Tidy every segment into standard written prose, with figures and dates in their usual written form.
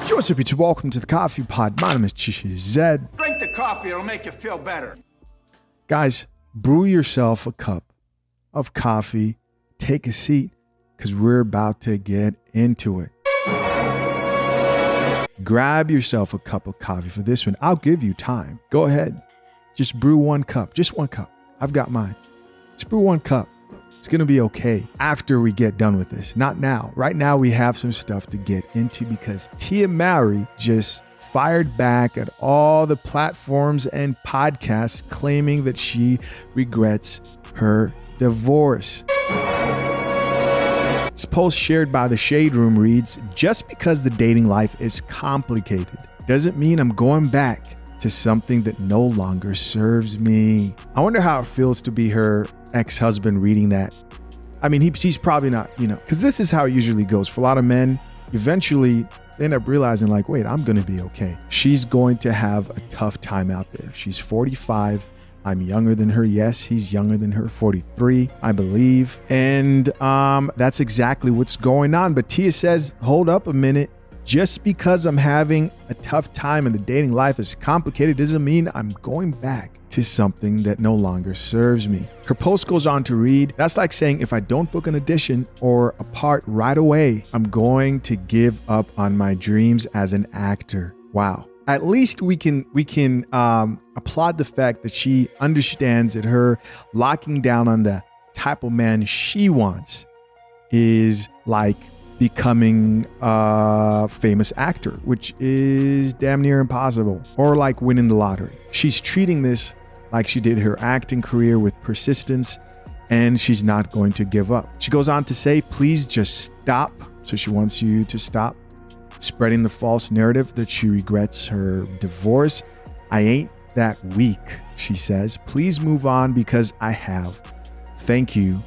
Joseph, it's welcome to the Coffee Pod. My name is Zed. Drink the coffee, it'll make you feel better. Guys, brew yourself a cup of coffee, take a seat, because we're about to get into it. Grab yourself a cup of coffee for this one. I'll give you time. Go ahead. Just brew one cup. Just one cup. I've got mine. Just brew one cup. It's going to be okay after we get done with this. Not now. Right now, we have some stuff to get into because Mowry just fired back at all the platforms and podcasts claiming that she regrets her divorce. This post shared by the Shade Room reads, "Just because the dating life is complicated doesn't mean I'm going back to something that no longer serves me." I wonder how it feels to be her ex-husband reading that. I mean, he's probably not, because this is how it usually goes. For a lot of men, eventually they end up realizing like, wait, I'm going to be okay. She's going to have a tough time out there. She's 45. I'm younger than her. Yes, he's younger than her, 43, I believe. And that's exactly what's going on. But Tia says, hold up a minute. Just because I'm having a tough time and the dating life is complicated doesn't mean I'm going back to something that no longer serves me. Her post goes on to read, that's like saying if I don't book an audition or a part right away, I'm going to give up on my dreams as an actor. Wow. At least we can applaud the fact that she understands that her locking down on the type of man she wants is like becoming a famous actor, which is damn near impossible, or like winning the lottery. She's treating this like she did her acting career with persistence, and she's not going to give up. She goes on to say, please just stop. So she wants you to stop spreading the false narrative that she regrets her divorce. I ain't that weak, she says. Please move on because I have. Thank you.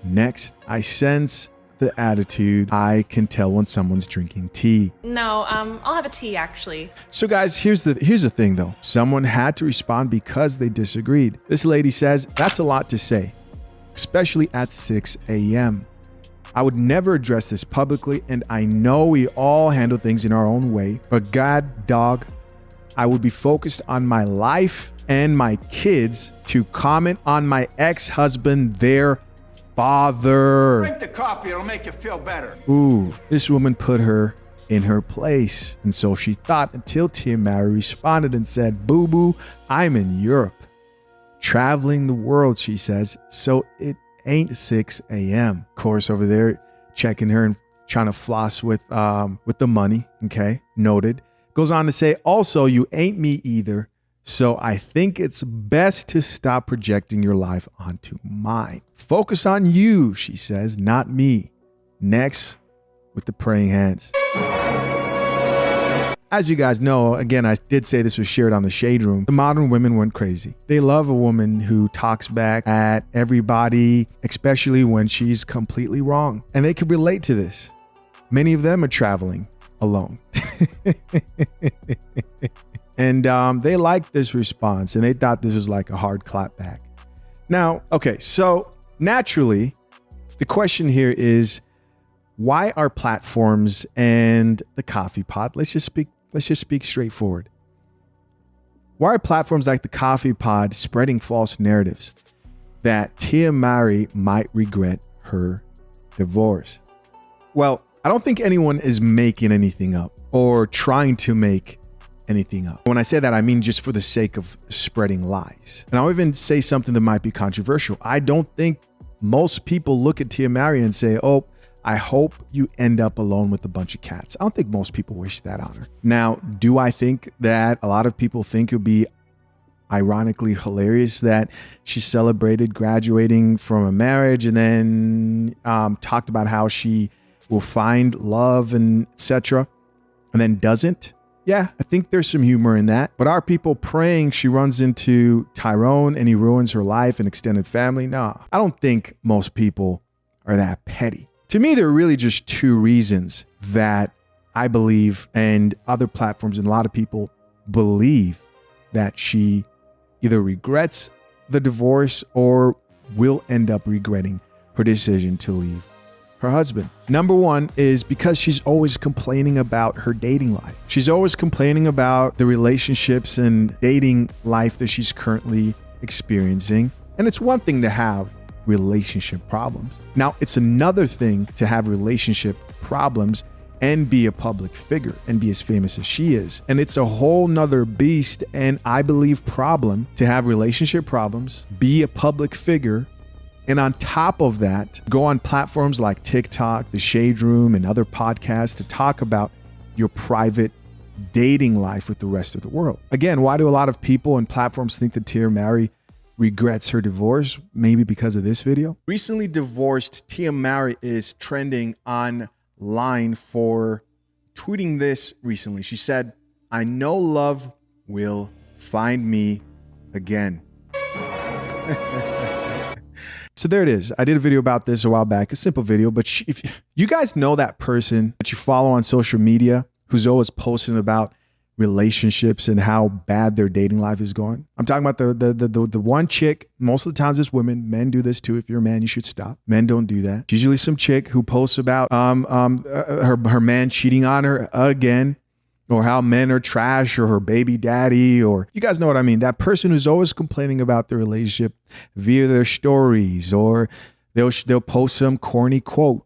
Next, I sense the attitude. I can tell when someone's drinking tea. No, I'll have a tea actually. So guys, here's the thing though. Someone had to respond because they disagreed. This lady says, that's a lot to say, especially at 6 a.m. I would never address this publicly, and I know we all handle things in our own way, but God, dog, I would be focused on my life and my kids to comment on my ex-husband, their father. Drink the coffee, it'll make you feel better. Ooh, this woman put her in her place. And so she thought until Mowry responded and said, boo-boo, I'm in Europe, traveling the world, she says, so it ain't 6 a.m. Of course, over there, checking her and trying to floss with the money. Okay, noted. Goes on to say, also, you ain't me either. So I think it's best to stop projecting your life onto mine. Focus on you, she says, not me. Next, with the praying hands. As you guys know, again, I did say this was shared on the Shade Room. The modern women went crazy. They love a woman who talks back at everybody, especially when she's completely wrong. And they can relate to this. Many of them are traveling alone. And they liked this response and they thought this was like a hard clapback. Now, okay, so naturally, the question here is, why are platforms and the coffee pot, let's just speak straightforward. Why are platforms like the coffee pod spreading false narratives that Mowry might regret her divorce? Well, I don't think anyone is making anything up or trying to make anything up. When I say that, I mean just for the sake of spreading lies. And I'll even say something that might be controversial. I don't think most people look at Mowry and say, oh, I hope you end up alone with a bunch of cats. I don't think most people wish that on her. Now, do I think that a lot of people think it would be ironically hilarious that she celebrated graduating from a marriage and then talked about how she will find love and etc. and then doesn't? Yeah, I think there's some humor in that. But are people praying she runs into Tyrone and he ruins her life and extended family? No, I don't think most people are that petty. To me, there are really just two reasons that I believe, and other platforms and a lot of people believe, that she either regrets the divorce or will end up regretting her decision to leave her husband. Number one is because she's always complaining about her dating life. She's always complaining about the relationships and dating life that she's currently experiencing. And it's one thing to have relationship problems. Now, it's another thing to have relationship problems and be a public figure and be as famous as she is. And it's a whole nother beast and I believe problem to have relationship problems, be a public figure, and on top of that, go on platforms like TikTok, The Shade Room, and other podcasts to talk about your private dating life with the rest of the world. Again, why do a lot of people and platforms think that Tia Mowry regrets her divorce? Maybe because of this video. Recently divorced Tia Mowry is trending online for tweeting this recently. She said, "I know love will find me again." So there it is. I did a video about this a while back, a simple video, but if you guys know that person that you follow on social media who's always posting about relationships and how bad their dating life is going. I'm talking about the one chick, most of the times it's women. Men do this too. If you're a man, you should stop. Men don't do that. It's usually some chick who posts about her man cheating on her again, or how men are trash, or her baby daddy, or you guys know what I mean. That person who's always complaining about their relationship via their stories, or they'll post some corny quote.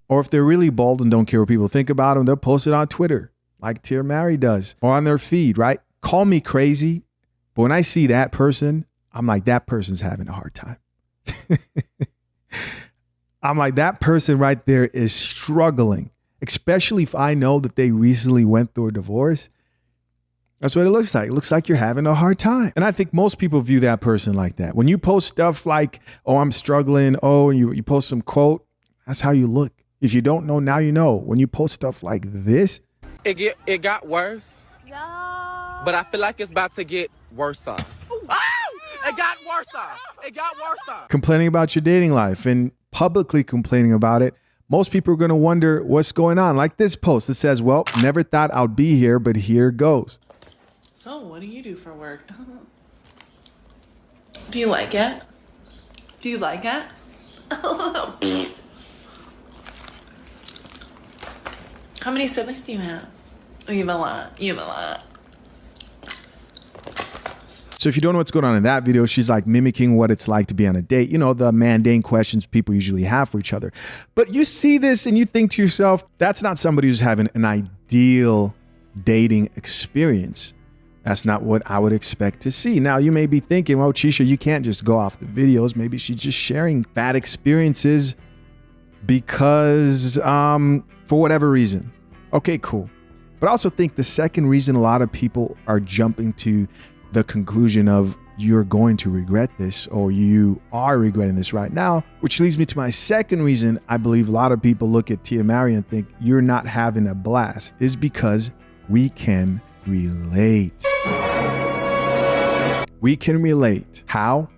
Or if they're really bold and don't care what people think about them, they'll post it on Twitter like Tia Mowry does, or on their feed, right? Call me crazy, but when I see that person, I'm like, that person's having a hard time. I'm like, that person right there is struggling. Especially if I know that they recently went through a divorce. That's what it looks like. It looks like you're having a hard time. And I think most people view that person like that. When you post stuff like, "Oh, I'm struggling," and you post some quote, that's how you look. If you don't know, now you know. When you post stuff like this. It got worse. No. But I feel like it's about to get worse. Oh! It got worse. It got worse. Complaining about your dating life and publicly complaining about it. Most people are going to wonder what's going on. Like this post that says, "Well, never thought I'd be here, but here goes." So what do you do for work? Do you like it? Do you like it? How many siblings do you have? Oh, you have a lot. You have a lot. So if you don't know what's going on in that video, she's like mimicking what it's like to be on a date. You know, the mundane questions people usually have for each other. But you see this and you think to yourself, that's not somebody who's having an ideal dating experience. That's not what I would expect to see. Now, you may be thinking, well, Chisha, you can't just go off the videos. Maybe she's just sharing bad experiences because for whatever reason. Okay, cool. But I also think the second reason a lot of people are jumping to the conclusion of you're going to regret this, or you are regretting this right now, which leads me to my second reason I believe a lot of people look at Tia Mowry and think you're not having a blast, is because we can relate. We can relate. How?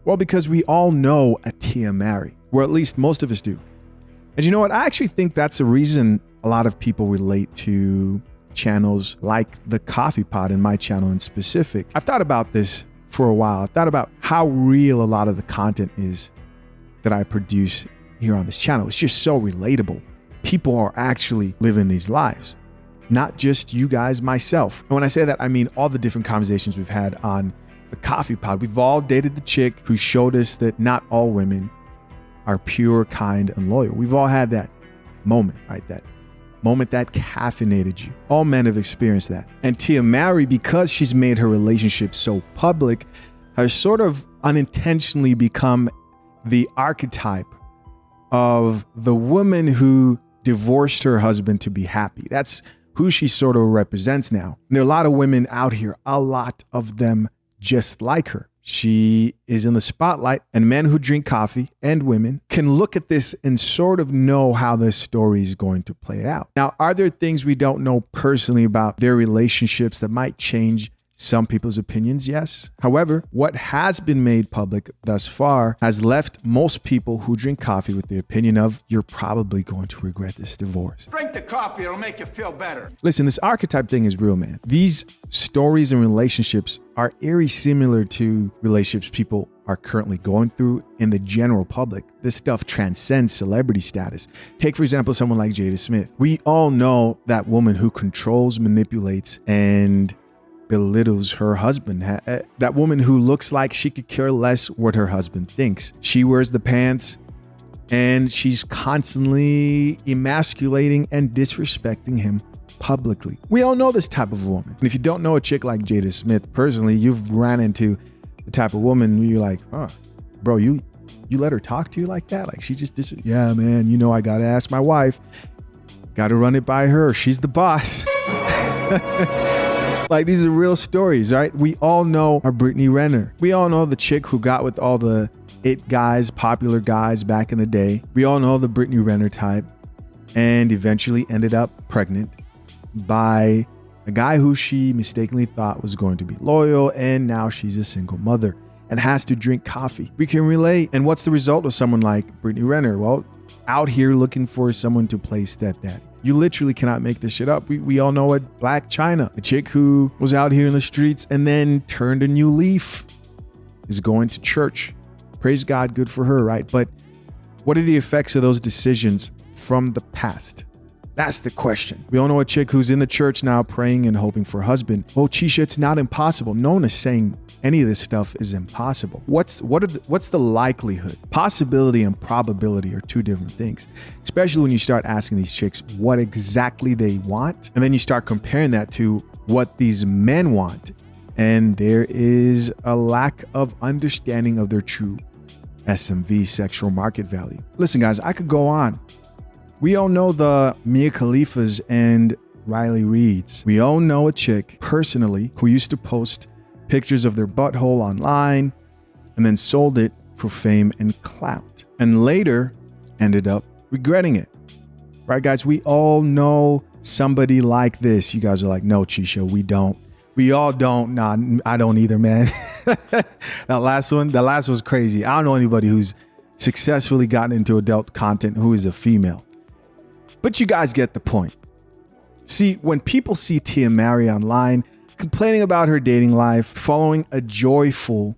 Well, because we all know a Tia Mowry, or at least most of us do. And you know what? I actually think that's the reason a lot of people relate to channels like the Coffee Pot and my channel in specific. I've thought about this for a while. I've thought about how real a lot of the content is that I produce here on this channel. It's just so relatable. People are actually living these lives, not just you guys, myself. And when I say that, I mean all the different conversations we've had on the Coffee Pod. We've all dated the chick who showed us that not all women are pure, kind, and loyal. We've all had that moment, right? That moment that caffeinated you. All men have experienced that. And Tia Mowry, because she's made her relationship so public, has sort of unintentionally become the archetype of the woman who divorced her husband to be happy. That's who she sort of represents now. And there are a lot of women out here, a lot of them just like her. She is in the spotlight, and men who drink coffee and women can look at this and sort of know how this story is going to play out. Now, are there things we don't know personally about their relationships that might change some people's opinions? Yes. However, what has been made public thus far has left most people who drink coffee with the opinion of, you're probably going to regret this divorce. Drink the coffee, it'll make you feel better. Listen, this archetype thing is real, man. These stories and relationships are eerie similar to relationships people are currently going through in the general public. This stuff transcends celebrity status. Take, for example, someone like Jada Smith. We all know that woman who controls, manipulates, and belittles her husband. That woman who looks like she could care less what her husband thinks. She wears the pants and she's constantly emasculating and disrespecting him publicly. We all know this type of woman. And if you don't know a chick like Jada Smith personally, you've ran into the type of woman where you're like, oh, bro, you let her talk to you like that? Like she just yeah, man, you know, I gotta ask my wife, gotta run it by her. She's the boss. Like these are real stories, right? We all know our Brittany Renner. We all know the chick who got with all the it guys, popular guys back in the day. We all know the Brittany Renner type and eventually ended up pregnant by a guy who she mistakenly thought was going to be loyal, and now she's a single mother and has to drink coffee. We can relate. And what's the result of someone like Brittany Renner? Well, out here looking for someone to play stepdaddy. You literally cannot make this shit up. We all know it. Black China, a chick who was out here in the streets and then turned a new leaf, is going to church. Praise God, good for her, right? But what are the effects of those decisions from the past? That's the question. We all know a chick who's in the church now praying and hoping for a husband. Oh, Chisha, it's not impossible. No one is saying any of this stuff is impossible. What's the likelihood? Possibility and probability are two different things, especially when you start asking these chicks what exactly they want. And then you start comparing that to what these men want. And there is a lack of understanding of their true SMV, sexual market value. Listen, guys, I could go on. We all know the Mia Khalifas and Riley Reids. We all know a chick personally who used to post pictures of their butthole online and then sold it for fame and clout, and later ended up regretting it. Right, guys? We all know somebody like this. You guys are like, no, Chisha, we don't. We all don't. Nah, I don't either, man. That last was crazy. I don't know anybody who's successfully gotten into adult content who is a female. But you guys get the point. See, when people see Tia Mowry online complaining about her dating life following a joyful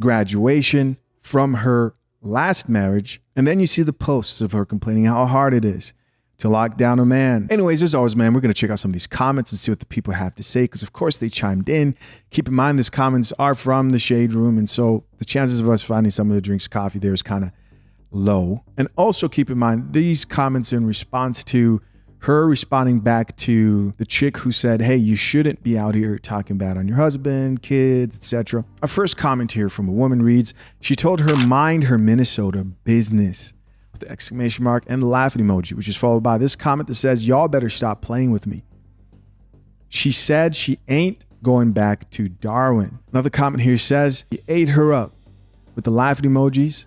graduation from her last marriage, and then you see the posts of her complaining how hard it is to lock down a man. Anyways, as always, man, we're going to check out some of these comments and see what the people have to say, because of course they chimed in. Keep in mind, these comments are from the Shade Room, and so the chances of us finding someone who drinks coffee there is kind of low. And also keep in mind, these comments are in response to her responding back to the chick who said, hey, you shouldn't be out here talking bad on your husband, kids, etc. Our first comment here from a woman reads, she told her mind her Minnesota business, with the exclamation mark and the laughing emoji, which is followed by this comment that says, y'all better stop playing with me. She said she ain't going back to Darwin. Another comment here says, he ate her up, with the laughing emojis.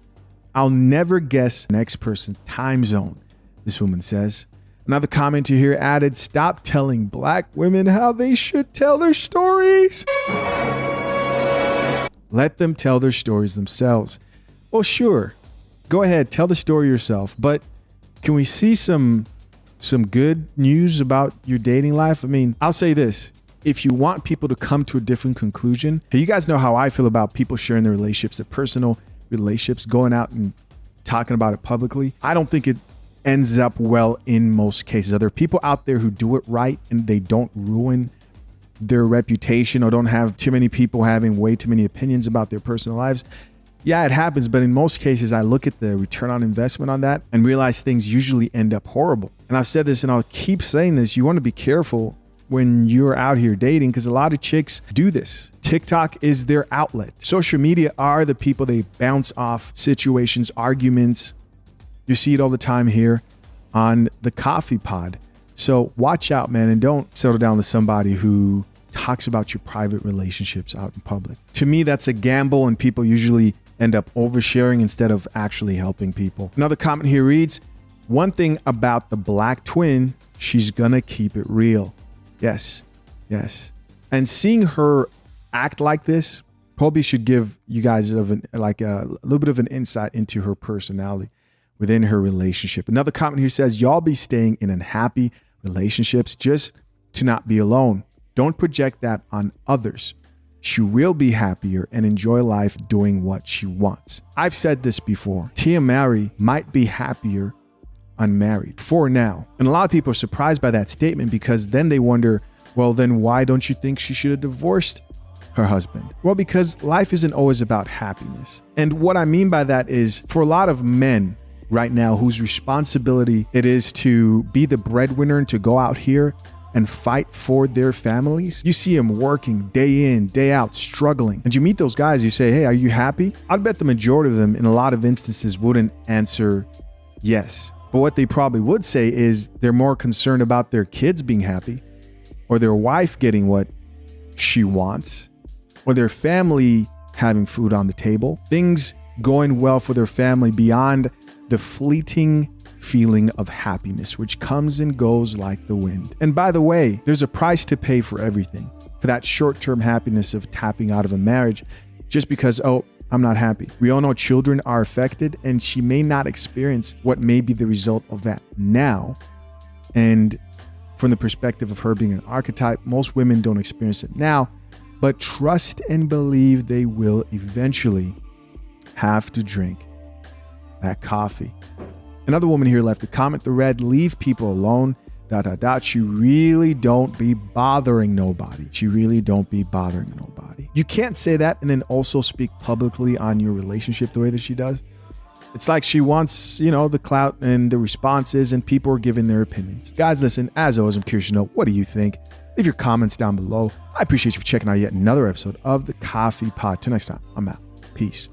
I'll never guess the next person's time zone, this woman says. Another commenter here added, stop telling black women how they should tell their stories. Let them tell their stories themselves. Well, sure. Go ahead, tell the story yourself. But can we see some good news about your dating life? I mean, I'll say this. If you want people to come to a different conclusion, hey, you guys know how I feel about people sharing their relationships, their personal relationships, going out and talking about it publicly. I don't think it ends up well in most cases. Are there people out there who do it right and they don't ruin their reputation or don't have too many people having way too many opinions about their personal lives? Yeah, it happens. But in most cases, I look at the return on investment on that and realize things usually end up horrible. And I've said this and I'll keep saying this. You want to be careful when you're out here dating, because a lot of chicks do this. TikTok is their outlet. Social media are the people they bounce off situations, arguments. You see it all the time here on the Coffee Pod. So watch out, man, and don't settle down with somebody who talks about your private relationships out in public. To me, that's a gamble, and people usually end up oversharing instead of actually helping people. Another comment here reads, one thing about the black twin, she's gonna keep it real. Yes. And seeing her act like this probably should give you guys a little bit of an insight into her personality within her relationship. Another comment here says, y'all be staying in unhappy relationships just to not be alone. Don't project that on others. she will be happier and enjoy life doing what she wants. I've said this before. Tia Mowry might be happier unmarried for now. And a lot of people are surprised by that statement because then they wonder, well, then why don't you think she should have divorced her husband? Well, because life isn't always about happiness. And what I mean by that is for a lot of men right now whose responsibility it is to be the breadwinner and to go out here and fight for their families. You see them working day in, day out, struggling. And you meet those guys, you say, hey, are you happy? I'd bet the majority of them in a lot of instances wouldn't answer yes. But what they probably would say is they're more concerned about their kids being happy or their wife getting what she wants or their family having food on the table, things going well for their family beyond the fleeting feeling of happiness, which comes and goes like the wind. And by the way, there's a price to pay for everything, for that short-term happiness of tapping out of a marriage just because, oh, I'm not happy. We all know children are affected and she may not experience what may be the result of that now. And from the perspective of her being an archetype, most women don't experience it now, but trust and believe they will eventually have to drink that coffee. Another woman here left a comment thread, leave people alone, ... She really don't be bothering nobody. She really don't be bothering nobody. You can't say that and then also speak publicly on your relationship the way that she does. It's like she wants, the clout and the responses and people are giving their opinions. Guys, listen, as always, I'm curious to know, what do you think? Leave your comments down below. I appreciate you for checking out yet another episode of the Coffee Pod. Till next time, I'm out. Peace.